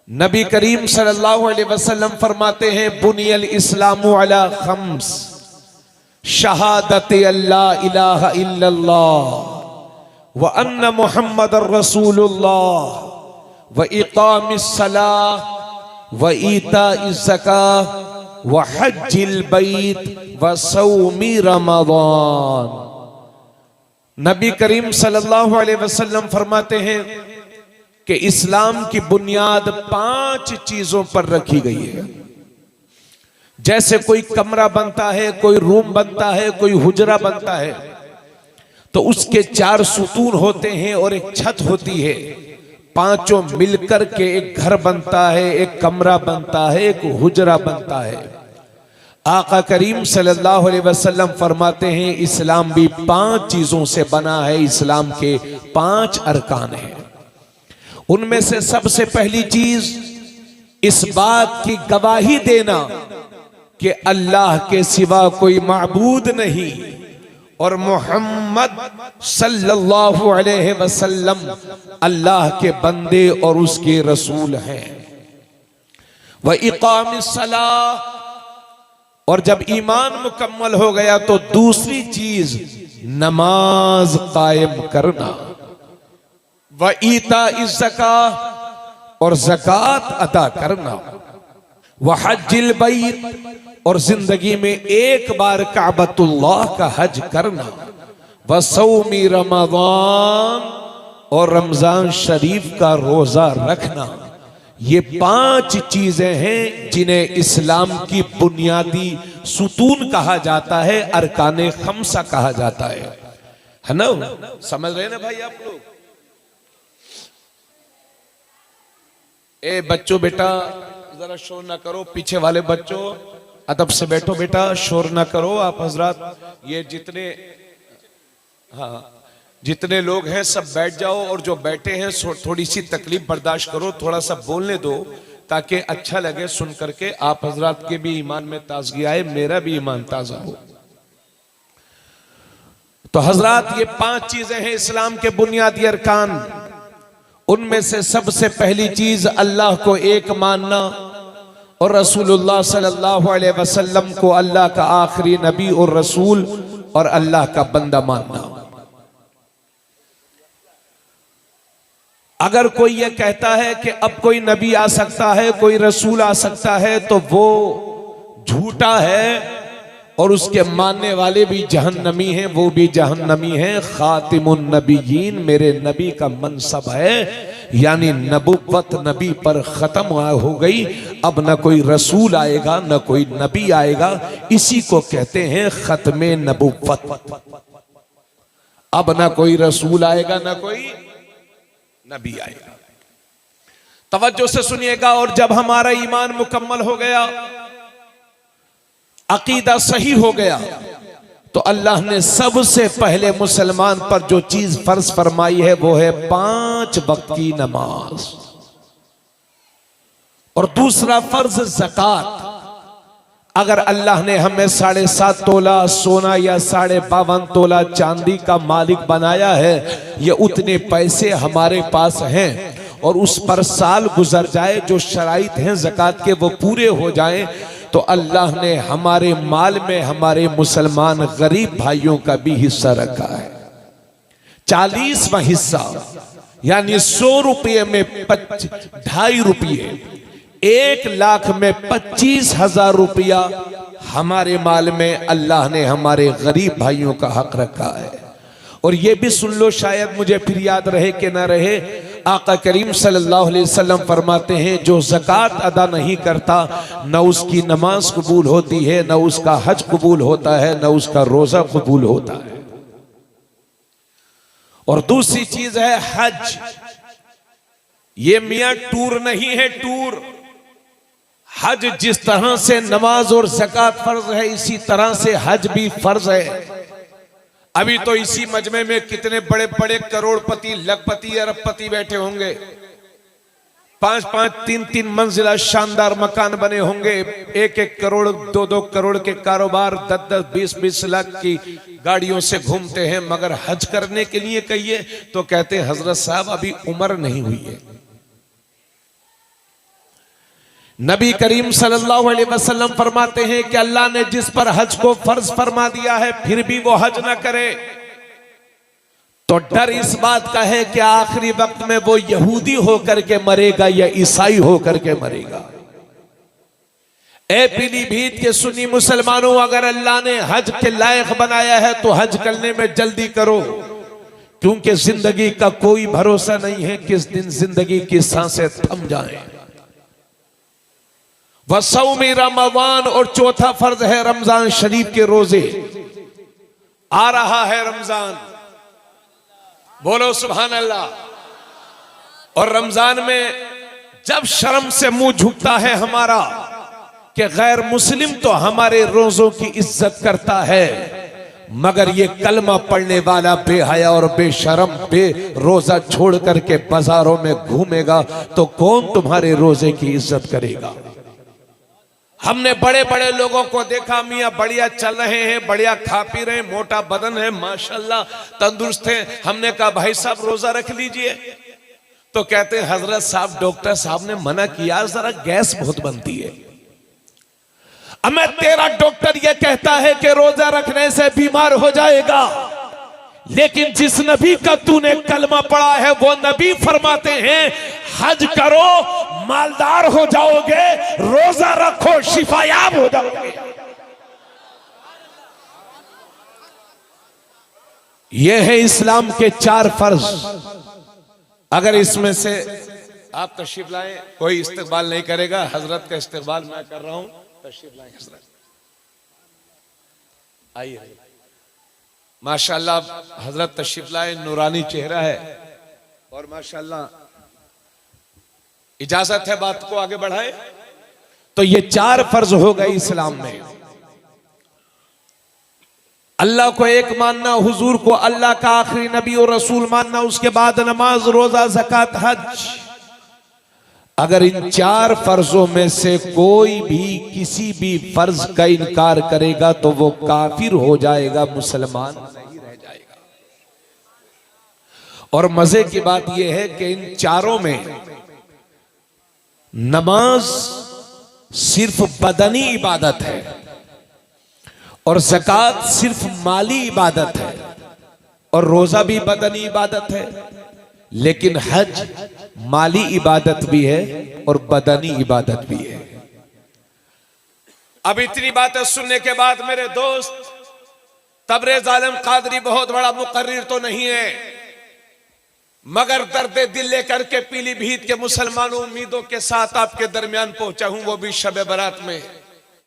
नबी करीम सल्लल्लाहु अलैहि वसल्लम फरमाते हैं बुनियल इस्लामु अला खम्स शहादत अल्लाह इलाहा इल्लल्लाह व अन्न मुहम्मदर रसूलुल्लाह व इकामिस सलाह व ईताइज ज़कात व हज्जिल बैत व सौमी रमज़ान। नबी करीम सल्लल्लाहु अलैहि वसल्लम फरमाते हैं कि इस्लाम की बुनियाद 5 चीजों पर रखी गई है। जैसे कोई कमरा बनता है, कोई रूम बनता है, कोई हुजरा बनता है, तो उसके 4 सुतून होते हैं और एक छत होती है। पांचों मिलकर के एक घर बनता है, एक कमरा बनता है, एक हुजरा बनता है। आका करीम सल्लल्लाहु अलैहि वसल्लम फरमाते हैं इस्लाम भी 5 चीजों से बना है। इस्लाम के 5 अरकान हैं। उनमें से सबसे पहली चीज इस बात की गवाही देना कि अल्लाह के सिवा कोई माबूद नहीं और मोहम्मद सल्लल्लाहु अलैहि वसल्लम अल्लाह के बंदे और उसके रसूल हैं। व इकामिस सलाह, और जब ईमान मुकम्मल हो गया तो दूसरी चीज नमाज कायम करना। व ईताइज ज़कात, और ज़कात अदा करना। व हज्जिल बैत, और जिंदगी में एक बार काबतुल्लाह का हज करना। व सौमी रमज़ान, और रमजान शरीफ का रोजा रखना। ये 5 चीजें हैं जिन्हें इस्लाम की बुनियादी सुतून कहा जाता है, अरकाने खम्सा कहा जाता है ना? समझ रहे ना भाई आप लोग? ए बच्चों, बेटा जरा शोर ना करो। पीछे वाले बच्चों अदब से बैठो बेटा, शोर ना करो। आप हजरात ये जितने लोग हैं सब बैठ जाओ, और जो बैठे हैं थोड़ी सी तकलीफ बर्दाश्त करो, थोड़ा सा बोलने दो ताकि अच्छा लगे सुन करके। आप हजरात के भी ईमान में ताजगी आए, मेरा भी ईमान ताजा हो। तो हजरात ये 5 चीजें हैं इस्लाम के बुनियादी अरकान। उनमें से सबसे पहली चीज अल्लाह को एक मानना और रसूलुल्लाह सल्लल्लाहु अलैहि वसल्लम को अल्लाह का आखिरी नबी और रसूल और अल्लाह का बंदा मानना। अगर कोई ये कहता है कि अब कोई नबी आ सकता है, कोई रसूल आ सकता है, तो वो झूठा है और उसके मानने वाले भी जहन्नमी हैं, वो भी जहन्नमी हैं। खातिमुन नबीयीन मेरे नबी का मनसब है, यानी नबुव्वत नबी पर खत्म हो गई। अब न कोई रसूल आएगा न कोई नबी आएगा। इसी को कहते हैं खत्मे नबुव्वत। अब न कोई रसूल आएगा न कोई नबी आएगा। तवज्जो से सुनिएगा। और जब हमारा ईमान मुकम्मल हो गया, अकीदा सही हो गया, तो अल्लाह ने सबसे पहले मुसलमान पर जो चीज फर्ज फरमाई है वो है 5 वक्त की नमाज। और दूसरा फर्ज ज़कात। अगर अल्लाह ने हमें 7.5 तोला सोना या 52.5 तोला चांदी का मालिक बनाया है, ये उतने पैसे हमारे पास हैं, और उस पर साल गुजर जाए, जो शराइत हैं ज़कात के वो पूरे हो जाएं, तो अल्लाह ने हमारे माल में हमारे मुसलमान गरीब भाइयों का भी हिस्सा रखा है। 40वां हिस्सा, यानी 100 रुपये में 2.5 रुपये, 1 लाख में 25,000 रुपया हमारे माल में अल्लाह ने हमारे गरीब भाइयों का हक रखा है। और ये भी सुन लो, शायद मुझे फिर याद रहे कि ना रहे, आका करीम सल्लल्लाहु अलैहि वसल्लम फरमाते हैं जो ज़कात अदा नहीं करता, न उसकी नमाज कबूल होती है, न उसका हज कबूल होता है, न उसका रोजा कबूल होता है। और दूसरी चीज है हज। ये मियां टूर नहीं है, टूर। हज जिस तरह से नमाज और ज़कात फर्ज है, इसी तरह से हज भी फर्ज है। अभी तो इसी मजमे में कितने बड़े बड़े करोड़पति, लखपति, अरबपति बैठे होंगे। 5-5, 3-3 मंजिला शानदार मकान बने होंगे। 1-1 करोड़, 2-2 करोड़ के कारोबार, 10-10, 20-20 लाख की गाड़ियों से घूमते हैं। मगर हज करने के लिए कहिए तो कहते हैं हजरत साहब अभी उम्र नहीं हुई है। नबी करीम सल्लल्लाहु अलैहि वसल्लम फरमाते हैं कि अल्लाह ने जिस पर हज को फर्ज फरमा दिया है फिर भी वो हज ना करे तो डर इस बात का है कि आखिरी वक्त में वो यहूदी होकर के मरेगा या ईसाई होकर के मरेगा। ए पीलीभीत के सुन्नी मुसलमानों, अगर अल्लाह ने हज के लायक बनाया है तो हज करने में जल्दी करो, क्योंकि जिंदगी का कोई भरोसा नहीं है किस दिन जिंदगी की सांसें थम जाएं। वसौमी रमजान, और चौथा फर्ज है रमजान शरीफ के रोजे। आ रहा है रमजान, बोलो सुभान अल्लाह। और रमजान में जब शर्म से मुंह झुकता है हमारा कि गैर मुस्लिम तो हमारे रोजों की इज्जत करता है, मगर ये कलमा पढ़ने वाला बेहया और बेशरम बे रोजा छोड़ करके बाजारों में घूमेगा तो कौन तुम्हारे रोजे की इज्जत करेगा। हमने बड़े बड़े लोगों को देखा, मियाँ बढ़िया चल रहे हैं, बढ़िया खा पी रहे हैं, मोटा बदन है, माशाल्लाह तंदुरुस्त है। हमने कहा भाई साहब रोजा रख लीजिए, तो कहते हैं हजरत साहब डॉक्टर साहब ने मना किया, जरा गैस बहुत बनती है। अब मैं तेरा डॉक्टर ये कहता है कि रोजा रखने से बीमार हो जाएगा, लेकिन जिस नबी का तूने कलमा पढ़ा है वो नबी फरमाते हैं हज करो मालदार हो जाओगे, रोजा रखो शिफायाब हो जाओगे। ये है इस्लाम के 4 फर्ज। अगर इसमें से आप तशरीफ लाएं, कोई इस्तकबाल नहीं करेगा, हजरत का इस्तकबाल मैं कर रहा हूं, तशरीफ लाएं हजरत, आइए। माशाल्लाह हजरत तशरीफ लाए, नूरानी चेहरा है और माशाल्लाह इजाजत है बात को आगे बढ़ाए। तो ये 4 फर्ज हो गए इस्लाम में। अल्लाह को एक मानना, हुजूर को अल्लाह का आखिरी नबी और रसूल मानना, उसके बाद नमाज, रोजा, ज़कात, हज। अगर इन 4 फर्जों में से कोई भी किसी भी फर्ज का इनकार करेगा तो वो काफिर हो जाएगा, मुसलमान नहीं रह जाएगा। और मजे की बात यह है कि इन चारों में नमाज सिर्फ बदनी इबादत है और ज़कात सिर्फ माली इबादत है और रोजा भी बदनी इबादत है, लेकिन हज माली इबादत भी है और बदनी इबादत भी है। अब इतनी बातें सुनने के बाद मेरे दोस्त, तबरेज़ आलम कादरी बहुत बड़ा मुकर्रिर तो नहीं है, मगर दर्द दिल लेकर के पीलीभीत के मुसलमानों उम्मीदों के साथ आपके दरमियान पहुंचा हूं, वो भी शब बरात में।